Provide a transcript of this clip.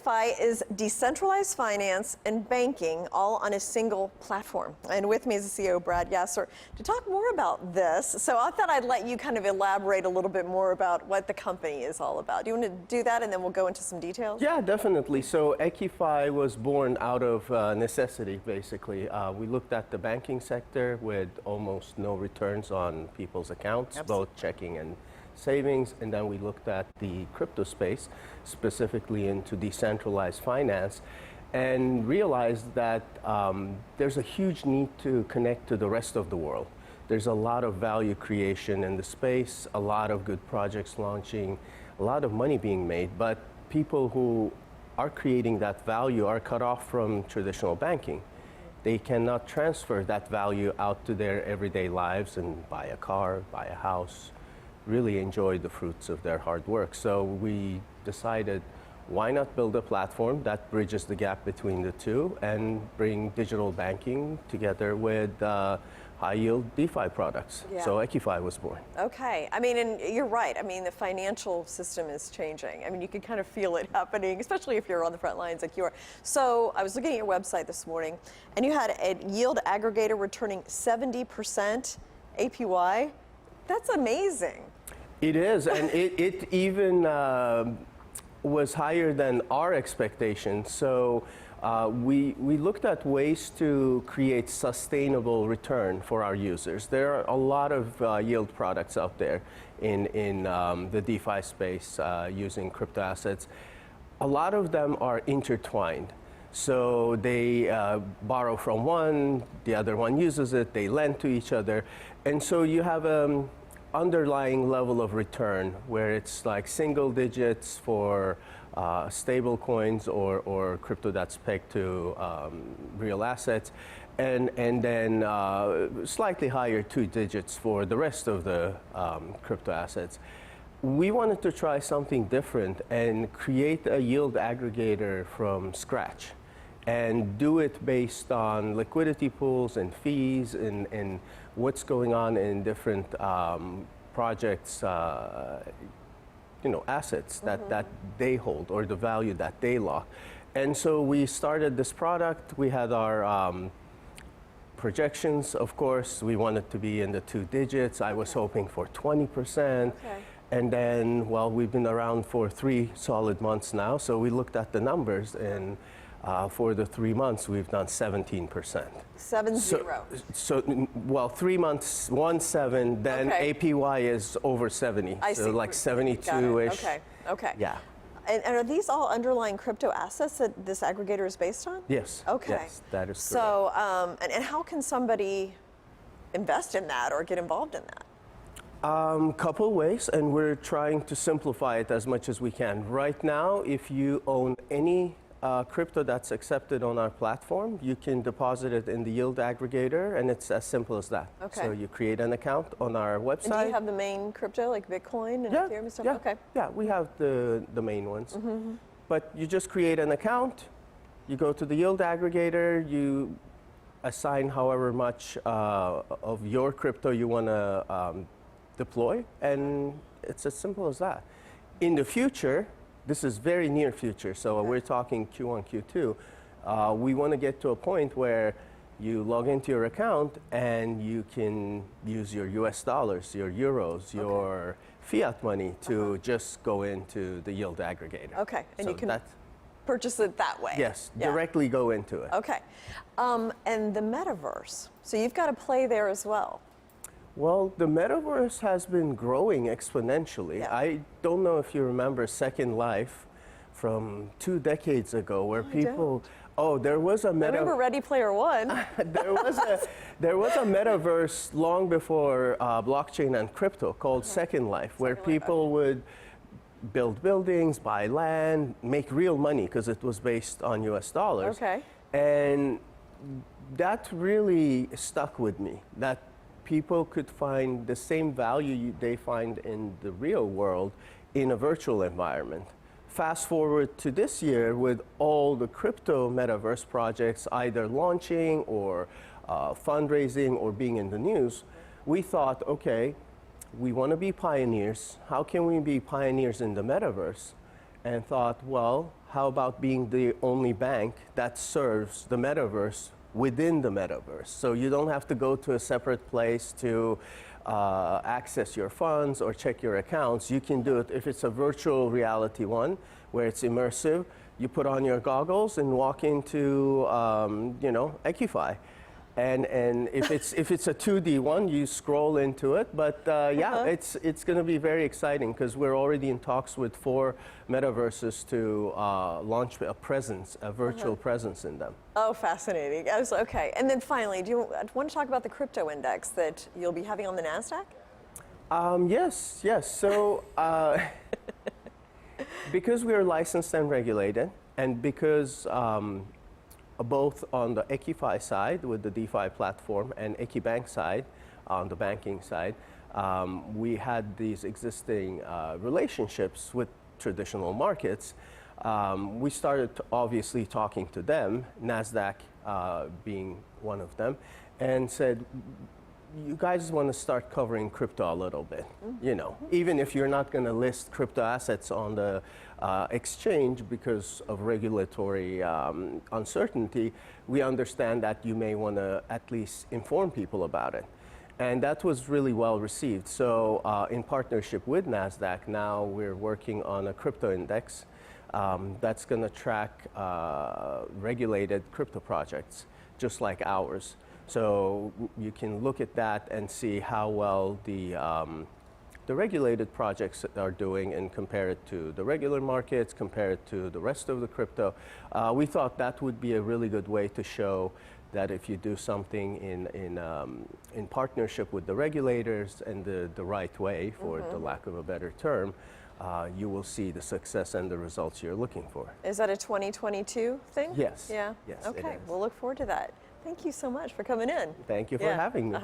EQIFi is decentralized finance and banking all on a single platform. And with me is the CEO, Brad Yasar, to talk more about this. So I thought I'd let you kind of elaborate a little bit more about what the company is all about. Do you want to do that and then we'll go into some details? Yeah, definitely. So EQIFi was born out of necessity, basically. We looked at the banking sector with almost no returns on people's accounts, both checking and savings, and then we looked at the crypto space, specifically into decentralized finance, and realized that there's a huge need to connect to the rest of the world. There's a lot of value creation in the space, a lot of good projects launching, a lot of money being made, but people who are creating that value are cut off from traditional banking. They cannot transfer that value out to their everyday lives and buy a car, buy a house, really enjoy the fruits of their hard work. So we decided, why not build a platform that bridges the gap between the two and bring digital banking together with high-yield DeFi products. Yeah. So EQIFi was born. Okay, I mean, and you're right. I mean, the financial system is changing. I mean, you can kind of feel it happening, especially if you're on the front lines like you are. So I was looking at your website this morning, and you had a yield aggregator returning 70% APY. That's amazing. It is, and it even was higher than our expectations. So we looked at ways to create sustainable return for our users. There are a lot of yield products out there in the DeFi space using crypto assets. A lot of them are intertwined. So they borrow from one, the other one uses it, they lend to each other. And so you have underlying level of return where it's like single digits for stable coins or crypto that's pegged to real assets, and then slightly higher 2 digits for the rest of the crypto assets. We wanted to try something different and create a yield aggregator from scratch and do it based on liquidity pools and fees and what's going on in different projects, assets that they hold or the value that they lock. And so we started this product. We had our projections, of course. We wanted to be in the 2 digits. I was hoping for 20%. Okay. And then, well, we've been around for 3 solid months now. So we looked at the numbers, and for the 3 months, we've done 17%. 7-0. So, well, 3 months, 1-7, then Okay. APY is over 70. I so see. like 72-ish. Okay. Yeah. And are these all underlying crypto assets that this aggregator is based on? Yes. Okay. Yes, that is correct. So, and how can somebody invest in that or get involved in that? Couple ways, and we're trying to simplify it as much as we can. Right now, if you own any crypto that's accepted on our platform, you can deposit it in the yield aggregator, and it's as simple as that. Okay. So you create an account on our website. And do you have the main crypto, like Bitcoin and Ethereum and stuff? Yeah, Okay. yeah, we have the main ones. Mm-hmm. But you just create an account, you go to the yield aggregator, you assign however much of your crypto you want to deploy, and it's as simple as that. In the future, this is very near future, so we're talking Q1, Q2. We want to get to a point where you log into your account and you can use your US dollars, your euros, your fiat money to just go into the yield aggregator. Okay, and so you can purchase it that way. Yes, Yeah. directly go into it. Okay, and the Metaverse. So you've got to play there as well. Well, the Metaverse has been growing exponentially. Yeah. I don't know if you remember Second Life from 2 decades ago, where people, there was a I remember Ready Player One. there was a Metaverse long before blockchain and crypto called Second Life, where people would build buildings, buy land, make real money because it was based on US dollars. Okay. And that really stuck with me, that people could find the same value they find in the real world in a virtual environment. Fast forward to this year with all the crypto metaverse projects either launching or fundraising or being in the news, we thought, okay, we want to be pioneers. How can we be pioneers in the metaverse and thought, well, how about being the only bank that serves the metaverse within the metaverse? So you don't have to go to a separate place to access your funds or check your accounts. You can do it if it's a virtual reality one where it's immersive. You put on your goggles and walk into, EQIFi. And if it's a 2D one, you scroll into it. But it's going to be very exciting because we're already in talks with 4 metaverses to launch a virtual presence in them. Oh, fascinating. Okay. And then finally, do you want to talk about the crypto index that you'll be having on the Nasdaq? Yes. So because we are licensed and regulated, and because both on the EQIFi side with the DeFi platform and EQIBank side, on the banking side, we had these existing relationships with traditional markets. We started obviously talking to them, Nasdaq being one of them, and said, you guys want to start covering crypto a little bit, even if you're not going to list crypto assets on the exchange because of regulatory uncertainty, we understand that you may want to at least inform people about it. And that was really well received. So in partnership with Nasdaq, now we're working on a crypto index that's going to track regulated crypto projects, just like ours. So you can look at that and see how well the regulated projects are doing and compare it to the regular markets, compare it to the rest of the crypto. We thought that would be a really good way to show that if you do something in partnership with the regulators and the right way, for the lack of a better term, you will see the success and the results you're looking for. Is that a 2022 thing? Yes. Yeah? Yes, okay, it is. we'll look forward to that. Thank you so much for coming in. Thank you for having me.